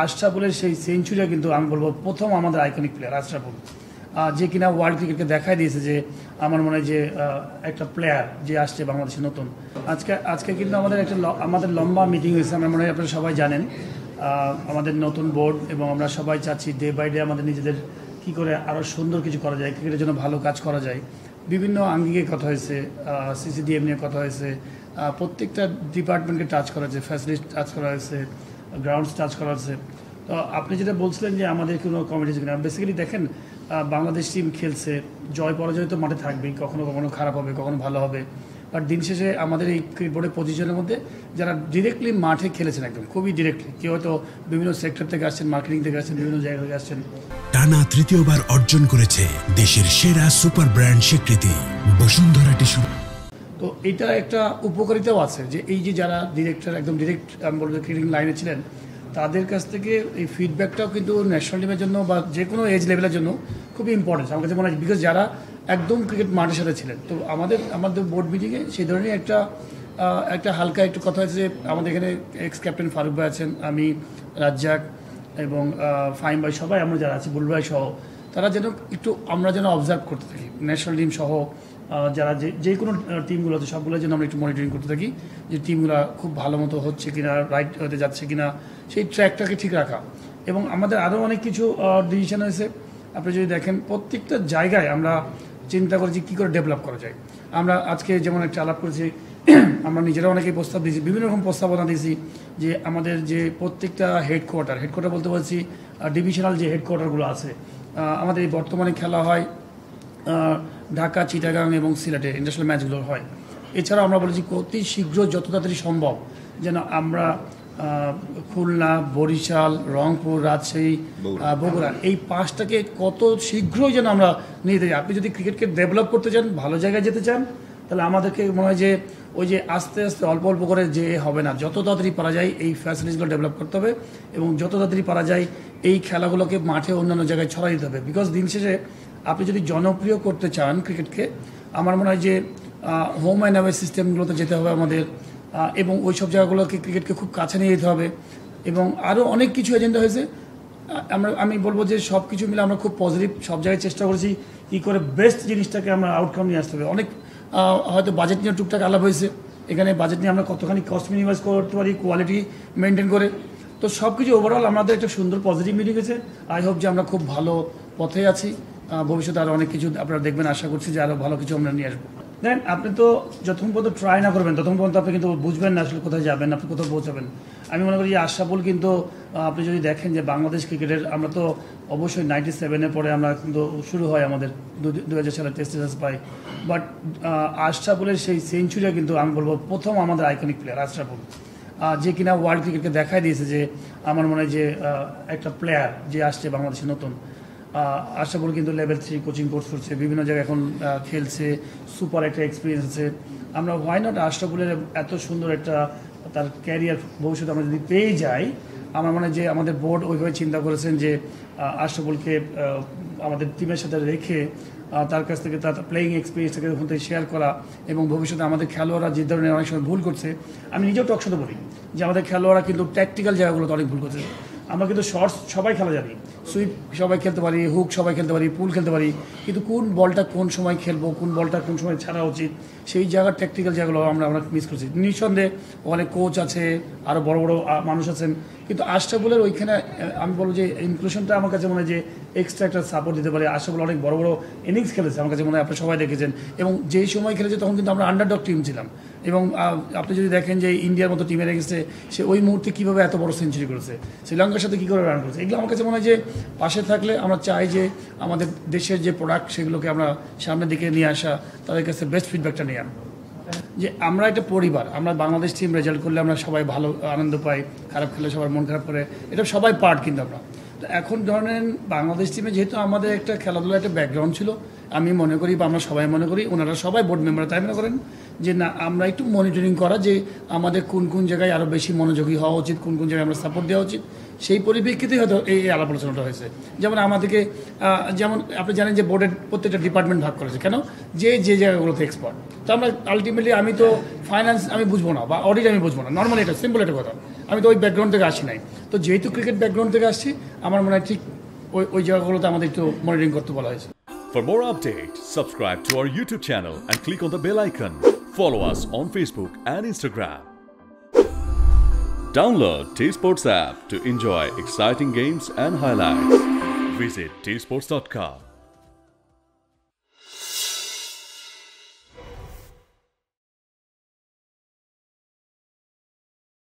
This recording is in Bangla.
আশরাফুলের সেই সেঞ্চুরিটা কিন্তু আমি বলবো প্রথম আমাদের আইকনিক প্লেয়ার আশরাফুল, যে কিনা ওয়ার্ল্ড ক্রিকেটকে দেখাই দিয়েছে যে আমার মনে হয় যে একটা প্লেয়ার যে আসছে বাংলাদেশে নতুন। আজকে কিন্তু আমাদের লম্বা মিটিং হয়েছে, আমার মনে হয় আপনারা সবাই জানেন আমাদের নতুন বোর্ড, এবং আমরা সবাই চাচ্ছি ডে বাই ডে আমাদের নিজেদের কী করে আরও সুন্দর কিছু করা যায়, ক্রিকেটের জন্য ভালো কাজ করা যায়। বিভিন্ন আঙ্গিকে কথা হয়েছে, সিসিডিএম নিয়ে কথা হয়েছে, প্রত্যেকটা ডিপার্টমেন্টকে টাচ করা হয়েছে, ফ্যাসিলিটি টাচ করা হয়েছে, গ্রাউন্ডস টাচ করা হয়েছে। তো আপনি যেটা বলছিলেন যে আমাদের কোনো কমিটিজ কিনা, বেসিক্যালি দেখেন বাংলাদেশ টিম খেলছে, জয় পরাজয় তো মাঠে থাকবেই, কখনো কখনো খারাপ হবে, কখনো ভালো হবে, বাট দিন শেষে আমাদের এই ক্রিকেট বোর্ডের পজিশনের মধ্যে যারা ডিরেক্টলি মাঠে খেলেছেন, একদম খুবই ডিরেক্টলি, কেউ হয়তো বিভিন্ন সেক্টর থেকে আসছেন, মার্কেটিং থেকে আসছেন, বিভিন্ন জায়গা থেকে আসছেন। টানা তৃতীয়বার অর্জন করেছে দেশের সেরা সুপার ব্র্যান্ড স্বীকৃতি বসুন্ধরা টিস্যু। তো এটা একটা উপকারিতাও আছে যে এই যে যারা ডিরেক্টর একদম ডিরেক্ট আমি বলবো ক্রিকেটিং লাইনে ছিলেন, তাদের কাছ থেকে এই ফিডব্যাকটাও কিন্তু ন্যাশনাল টিমের জন্য বা যে কোনো এজ লেভেলের জন্য খুবই ইম্পর্টেন্ট আমার কাছে মনে হয়, বিকজ যারা একদম ক্রিকেট মাঠের সাথে ছিলেন। তো আমাদের বোর্ড মিটিংয়ে সেই ধরনের একটা হালকা একটু কথা হয়েছে যে আমাদের এখানে এক্স ক্যাপ্টেন ফারুক ভাই আছেন, আমি, রাজ্জাক এবং ফাহিম ভাই, সবাই আমরা যারা আছি, বুলবুল ভাই সহ, তারা আমরা যেন অবজার্ভ করতে থাকি, ন্যাশনাল টিম সহ যারা যে কোনো টিমগুলো আছে সবগুলো যেন আমরা একটু মনিটরিং করতে থাকি যে টিমগুলো খুব ভালো মতো হচ্ছে কিনা, রাইট হতে যাচ্ছে কিনা, সেই ট্র্যাকটাকে ঠিক রাখা। এবং আমাদের আরও অনেক কিছু ডিসিশন হয়েছে। আপনি যদি দেখেন প্রত্যেকটা জায়গায় আমরা চিন্তা করেছি কী করে ডেভেলপ করা যায়। আমরা আজকে যেমন একটা আলাপ করেছি, আমরা নিজেরা অনেকেই প্রস্তাব দিয়েছি, বিভিন্ন রকম প্রস্তাবনা দিয়েছি যে আমাদের যে প্রত্যেকটা হেডকোয়ার্টার বলতে বলছি ডিভিশনাল যে হেডকোয়ার্টারগুলো আছে, আমাদের এই বর্তমানে খেলা হয় ঢাকা, চিটাগাং এবং সিলেটে ইন্টারন্যাশনাল ম্যাচগুলো হয়। এছাড়াও আমরা বলেছি অতি শীঘ্র যত তাড়াতাড়ি সম্ভব যেন আমরা খুলনা, বরিশাল, রংপুর, রাজশাহী, বগুড়া এই 5টাকে কত শীঘ্রই যেন আমরা নিয়ে যাই। আপনি যদি ক্রিকেটকে ডেভেলপ করতে চান, ভালো জায়গায় যেতে চান, তাহলে আমাদেরকে মনে হয় যে ওই যে আস্তে আস্তে অল্প অল্প করে যে হবে না, যত তাড়াতাড়ি পারা যায় এই ফ্যাসিলিটিসগুলো ডেভেলপ করতে হবে এবং যত তাড়াতাড়ি পারা যায় এই খেলাগুলোকে মাঠে অন্যান্য জায়গায় ছড়াই দিতে হবে। বিকজ দিন শেষে আপনি যদি জনপ্রিয় করতে চান ক্রিকেটকে, আমার মনে হয় যে হোম অ্যান্ড অ্যাওয়ে সিস্টেমগুলোতে যেতে হবে আমাদের, এবং ওই সব জায়গাগুলোকে ক্রিকেটকে খুব কাছে নিয়ে যেতে হবে। এবং আরও অনেক কিছু এজেন্ডা হয়েছে। আমি বলবো যে সব কিছু মিলে আমরা খুব পজিটিভ, সব জায়গায় চেষ্টা করেছি কী করে বেস্ট জিনিসটাকে আমরা আউটকাম নিয়ে আসতে হবে। অনেক হয়তো বাজেট নিয়ে টুকটাক আলাপ হয়েছে, এখানে বাজেট নিয়ে আমরা কতখানি কস্ট মিনিমাইজ করতে পারি, কোয়ালিটি মেনটেন করে। তো সব কিছু ওভারঅল আমাদের একটা সুন্দর পজিটিভ মিটিং হয়েছে। আই হোপ যে আমরা খুব ভালো পথে আছি, ভবিষ্যতে আরও অনেক কিছু আপনারা দেখবেন, আশা করছি যে আরও ভালো কিছু আমরা নিয়ে আসবো। দেন আপনি তো যতক্ষণ পর্যন্ত ট্রাই না করবেন ততক্ষণ পর্যন্ত আপনি কিন্তু বুঝবেন না আসলে কোথায় যাবেন, আপনি কোথাও পৌঁছাবেন। আমি মনে করি যে আশরাফুল কিন্তু আপনি যদি দেখেন যে বাংলাদেশ ক্রিকেটের, আমরা তো অবশ্যই 97-এর পরে আমরা কিন্তু শুরু হয় আমাদের 2000 সালে টেস্ট রেজাল্ট পাই, বাট আশরাফুলের সেই সেঞ্চুরিটা কিন্তু আমি বলবো প্রথম আমাদের আইকনিক প্লেয়ার আশরাফুল, যে কিনা ওয়ার্ল্ড ক্রিকেটকে দেখাই দিয়েছে যে আমার মনে হয় যে একটা প্লেয়ার যে আসছে বাংলাদেশে নতুন। আশরাফুল কিন্তু লেভেল 3 কোচিং কোর্স করছে, বিভিন্ন জায়গায় এখন খেলছে, সুপার একটা এক্সপিরিয়েন্স আছে। আমরা হোয়াই নট আশরাফুলের এত সুন্দর একটা তার ক্যারিয়ার ভবিষ্যতে আমরা যদি পেয়ে যাই, আমার মনে হয় যে আমাদের বোর্ড ওইভাবে চিন্তা করেছেন যে আশরাফুলকে আমাদের টিমের সাথে রেখে তার কাছ থেকে তার প্লেয়িং এক্সপিরিয়েন্সটাকে ওখান থেকে শেয়ার করা, এবং ভবিষ্যতে আমাদের খেলোয়াড়রা যে ধরনের অনেক সময় ভুল করছে, আমি নিজেও টকশোতে বলি যে আমাদের খেলোয়াড়রা কিন্তু ট্যাকটিক্যাল জায়গাগুলোতে অনেক ভুল করছে। আমরা কিন্তু শর্টস সবাই খেলা জানি, সুইপ সবাই খেলতে পারি, হুক সবাই খেলতে পারি, পুল খেলতে পারি, কিন্তু কোন বলটা কোন সময় খেলবো, কোন বলটা কোন সময় ছাড়া উচিত, সেই জায়গার ট্যাকটিক্যাল জায়গাগুলো আমরা মিস করছি। নিঃসন্দেহে ওখানে কোচ আছে, আরও বড় বড় মানুষ আছেন, কিন্তু আশরাফুলের ওইখানে আমি বলবো যে ইনক্লুশনটা আমার কাছে মনে হয় যে এক্সট্রা একটা সাপোর্ট দিতে পারে। আশরাফুল অনেক বড় বড় ইনিংস খেলেছে, আমার কাছে মনে হয় আপনি সবাই দেখেছেন, এবং যেই সময় খেলেছে তখন কিন্তু আমরা আন্ডারডগ টিম ছিলাম, এবং আপনি যদি দেখেন যে ইন্ডিয়ার মতো টিমের এগেন্সে সে ওই মুহূর্তে কীভাবে এত বড় সেঞ্চুরি করেছে, শ্রীলঙ্কার সাথে কী করে রান করেছে, এগুলো আমার কাছে মনে হয় যে পাশে থাকলে আমরা চাই যে আমাদের দেশের যে প্রোডাক্ট সেগুলোকে আমরা সামনের দিকে নিয়ে আসা, তাদের কাছে বেস্ট ফিডব্যাকটা নিয়ে আনা। যে আমরা একটা পরিবার, আমরা বাংলাদেশ টিম রেজাল্ট করলে আমরা সবাই ভালো আনন্দ পাই, খারাপ খেলে সবার মন খারাপ করে, এটা সবাই পার্ট কিন্তু আমরা। তো এখন ধরেন বাংলাদেশ টিমে যেহেতু আমাদের একটা খেলাধুলার একটা ব্যাকগ্রাউন্ড ছিল, আমি মনে করি বা আমরা সবাই মনে করি, ওনারা সবাই বোর্ড মেম্বার তাই মনে করেন যে না আমরা একটু মনিটরিং করা যে আমাদের কোন কোন জায়গায় আরও বেশি মনোযোগী হওয়া উচিত, কোন কোন জায়গায় আমরা সাপোর্ট দেওয়া উচিত, সেই পরিপ্রেক্ষিতেই হয়তো এই আলাপ আলোচনাটা হয়েছে। যেমন আমাদেরকে যেমন আপনি জানেন যে বোর্ডের প্রত্যেকটা ডিপার্টমেন্ট ভাগ করেছে, কেন যে জায়গাগুলোতে এক্সপার্ট। তো আমরা আলটিমেটলি আমি তো ফাইন্যান্স আমি বুঝবো না বা অডিট আমি বুঝবো না, নর্মালি এটা সিম্পল একটা কথা, আমি তো ওই ব্যাকগ্রাউন্ড থেকে আসি নাই। তো যেহেতু ক্রিকেট ব্যাকগ্রাউন্ড থেকে আসছি, আমার মনে হয় ঠিক ওই জায়গাগুলোতে আমাদের একটু মনিটরিং করতে বলা হয়েছে। For more updates, subscribe to our YouTube channel and click on the bell icon. Follow us on Facebook and Instagram. Download T-Sports app to enjoy exciting games and highlights. Visit tsports.com.